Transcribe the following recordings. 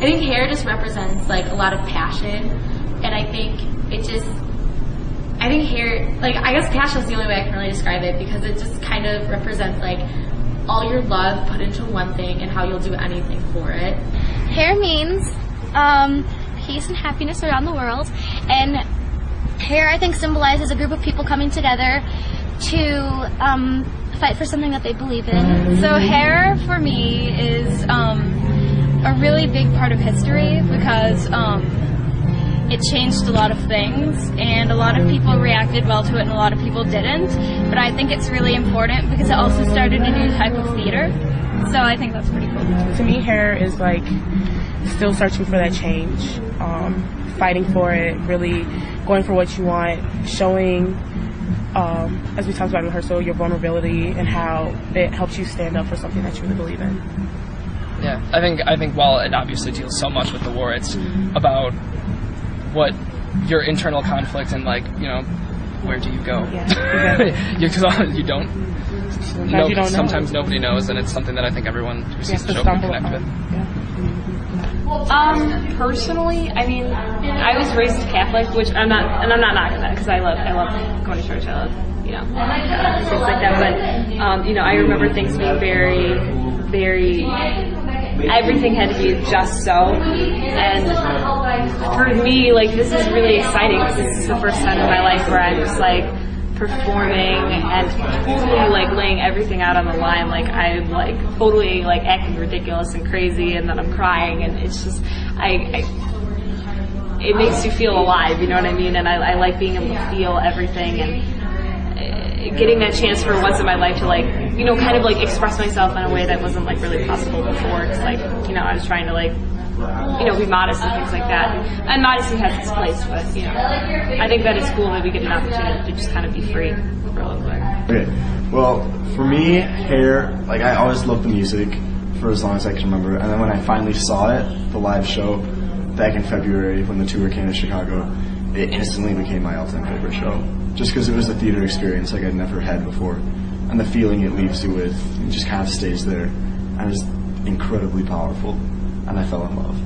think hair just represents like a lot of passion, and I think hair, like, I guess passion is the only way I can really describe it, because it just kind of represents like all your love put into one thing and how you'll do anything for it. Hair means peace and happiness around the world, and hair, I think, symbolizes a group of people coming together to fight for something that they believe in. So hair for me is a really big part of history, because it changed a lot of things, and a lot of people reacted well to it and a lot of people didn't. But I think it's really important because it also started a new type of theater. So I think that's pretty cool. To me, hair is like still searching for that change, fighting for it, really going for what you want, showing, as we talked about in rehearsal, your vulnerability and how it helps you stand up for something that you really believe in. Yeah, I think while it obviously deals so much with the war, it's about what your internal conflict and, like, you know, where do you go? Yeah, exactly. Because you don't. Sometimes nobody knows, and it's something that I think everyone who sees the show can connect with. Personally, I mean, I was raised Catholic, which I'm not knocking that, because I love going to church. I love, you know, things like that. But you know, I remember things being very, very. Everything had to be just so, and for me, like, this is really exciting because this is the first time in my life where I'm just like performing and totally like laying everything out on the line. Like, I'm like totally like acting ridiculous and crazy, and then I'm crying, and it's just it makes you feel alive, you know what I mean? And I like being able to feel everything, and getting that chance for once in my life to, like, you know, kind of like express myself in a way that wasn't like really possible before, because, like, you know, I was trying to, like, you know, be modest and things like that, and modesty has its place, but, you know, I think that it's cool that we get an opportunity to just kind of be free for a little bit. Okay, well, for me, hair, like, I always loved the music for as long as I can remember, and then when I finally saw it, the live show, back in February when the tour came to Chicago, it instantly became my all-time favorite show. Just because it was a theater experience like I'd never had before. And the feeling it leaves you with, it just kind of stays there. And it's incredibly powerful. And I fell in love.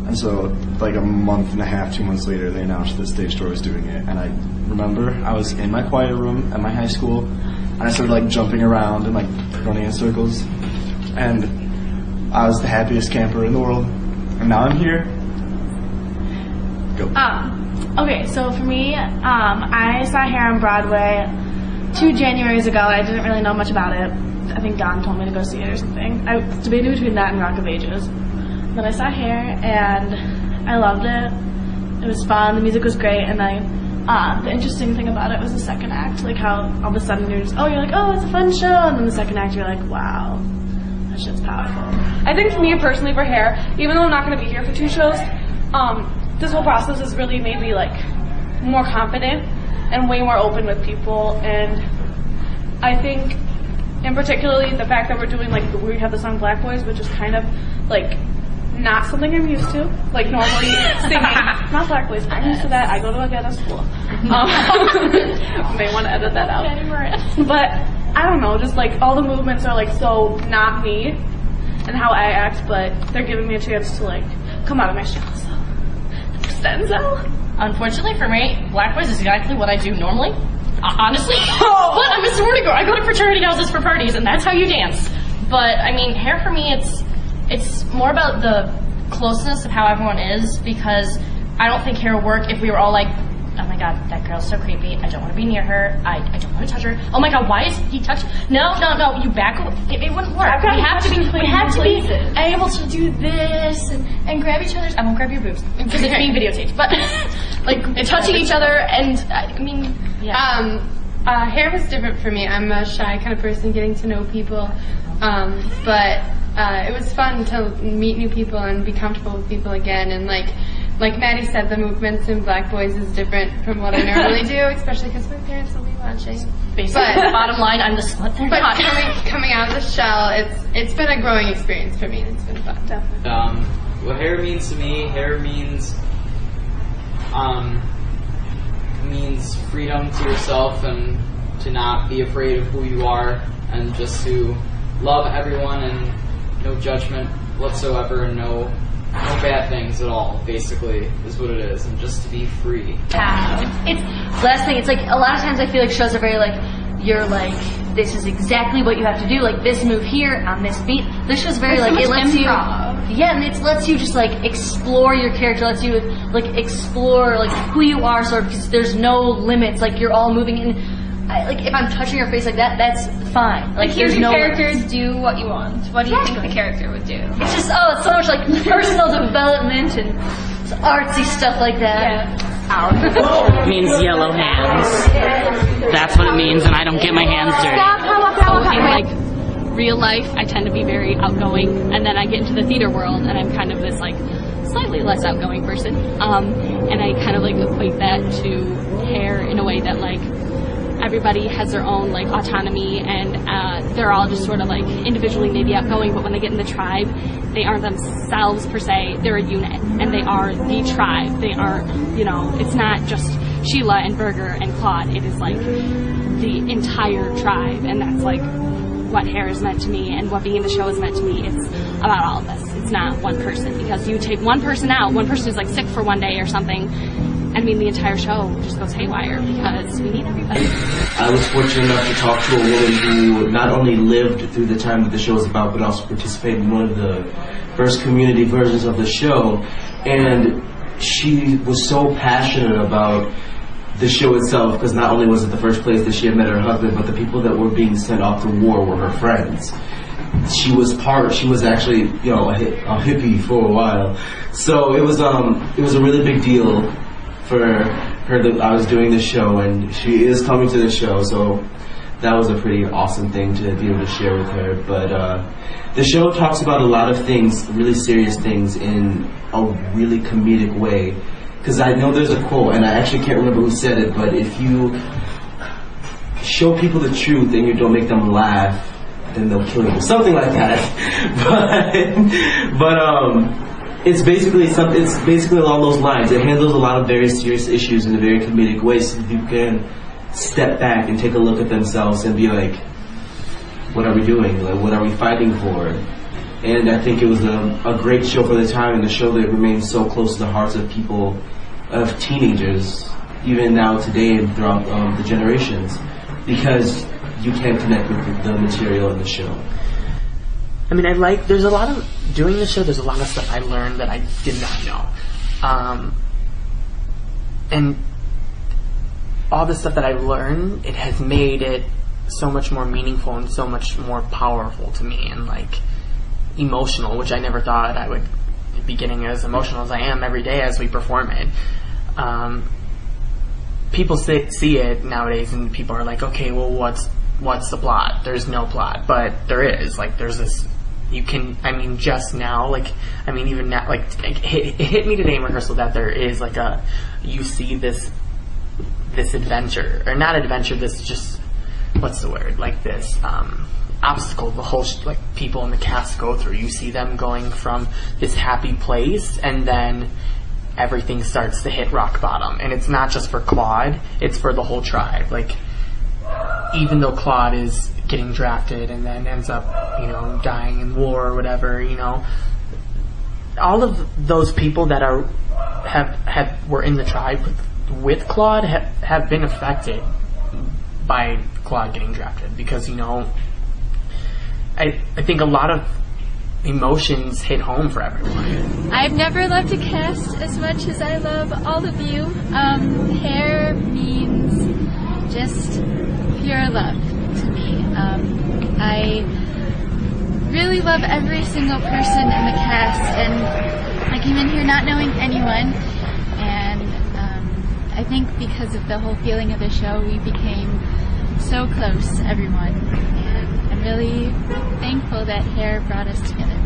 And so, like a month and a half, 2 months later, they announced that Stage Door was doing it. And I remember I was in my choir room at my high school, and I started like jumping around and like running in circles. And I was the happiest camper in the world. And now I'm here. Go. Okay, so for me, I saw Hair on Broadway 2 Januaries ago. I didn't really know much about it. I think Don told me to go see it or something. I was debating between that and Rock of Ages. But I saw Hair, and I loved it. It was fun. The music was great, and the interesting thing about it was the second act, like how all of a sudden you're like, oh, it's a fun show, and then the second act you're like, wow, that shit's powerful. I think for me personally, for Hair, even though I'm not going to be here for 2 shows, this whole process has really made me like more confident and way more open with people, and I think in particularly the fact that we're doing, like, we have the song Black Boys, which is kind of like not something I'm used to, like normally singing, not Black Boys, I'm used to that, I go to a ghetto school. May want to edit that out. But I don't know, just like all the movements are like so not me and how I act, but they're giving me a chance to like come out of my shell. So unfortunately for me, Black Boys is exactly what I do normally. Honestly. But I'm a sorority girl. I go to fraternity houses for parties, and that's how you dance. But, I mean, Hair for me, it's more about the closeness of how everyone is, because I don't think Hair would work if we were all like, oh my god, that girl's so creepy, I don't want to be near her, I don't want to touch her, oh my god, why is he touching? No, you back away. It wouldn't work. We have to be able to do this and grab each other's, I won't grab your boobs because it's being videotaped, but like touching each other, and I mean, yeah. Hair was different for me. I'm a shy kind of person, getting to know people, but it was fun to meet new people and be comfortable with people again, and like Maddie said, the movements in Black Boys is different from what I normally do, especially because my parents will be watching. Basically, bottom line, I'm the slut they're not. But coming out of the shell, it's been a growing experience for me. It's been fun. Definitely. What hair means to me, hair means freedom to yourself and to not be afraid of who you are, and just to love everyone and no judgment whatsoever, and no no bad things at all, basically, is what it is, and just to be free. It's last thing. It's like a lot of times I feel like shows are very like you're like this is exactly what you have to do. Like this move here on this beat. This show's very like it lets you. Yeah, and it lets you just like explore your character. Lets you like explore like who you are, sort of because there's no limits. Like you're all moving in. Like if I'm touching your face like that, that's fine. Like here's there's your no characters do what you want. What do you think the character would do? It's just it's so much like personal development and artsy stuff like that. It means yellow hands. That's what it means, and I don't get my hands dirty. In like real life, I tend to be very outgoing, and then I get into the theater world, and I'm kind of this like slightly less outgoing person. And I kind of like equate that to hair in a way that like everybody has their own like autonomy, and they're all just sort of like individually maybe outgoing, but when they get in the tribe, they aren't themselves per se. They're a unit, and they are the tribe. They are, you know, it's not just Sheila and Berger and Claude. It is like the entire tribe, and that's like what hair is meant to me, and what being in the show is meant to me. It's about all of us. It's not one person, because you take one person out, one person is like sick for one day or something, I mean, the entire show just goes haywire because we need everybody. I was fortunate enough to talk to a woman who not only lived through the time that the show was about, but also participated in one of the first community versions of the show. And she was so passionate about the show itself, because not only was it the first place that she had met her husband, but the people that were being sent off to war were her friends. She was actually, you know, a hippie for a while. So it was a really big deal for her that I was doing this show, and she is coming to the show, so that was a pretty awesome thing to be able to share with her. But the show talks about a lot of things, really serious things, in a really comedic way. Because I know there's a quote, and I actually can't remember who said it, but if you show people the truth and you don't make them laugh, then they'll kill you. Something like that. but it's basically along those lines. It handles a lot of very serious issues in a very comedic way, so you can step back and take a look at themselves and be like, what are we doing? Like, what are we fighting for? And I think it was a great show for the time, and a show that remains so close to the hearts of people, of teenagers, even now today and throughout the generations, because you can connect with the material in the show. I mean, there's a lot of, doing the show, there's a lot of stuff I learned that I did not know. And all the stuff that I learned, it has made it so much more meaningful and so much more powerful to me, and like emotional, which I never thought I would be getting as emotional as I am every day as we perform it. People see it nowadays, and people are like, okay, well, what's the plot? There's no plot, but there is. Like, there's this. You can. I mean, just now, like, I mean, even now, like, it hit me today in rehearsal that there is like you see this adventure, or not adventure. This just, what's the word? Like this obstacle. The whole like people in the cast go through. You see them going from this happy place, and then everything starts to hit rock bottom. And it's not just for Claude, it's for the whole tribe. Like, even though Claude is getting drafted and then ends up, you know, dying in war or whatever, you know, all of those people that were in the tribe with Claude have been affected by Claude getting drafted, because, you know, I think a lot of emotions hit home for everyone. I've never loved a cast as much as I love all of you. Hair means just pure love to me. I really love every single person in the cast, and I came in here not knowing anyone, and I think because of the whole feeling of the show, we became so close to everyone, and I'm really thankful that Hair brought us together.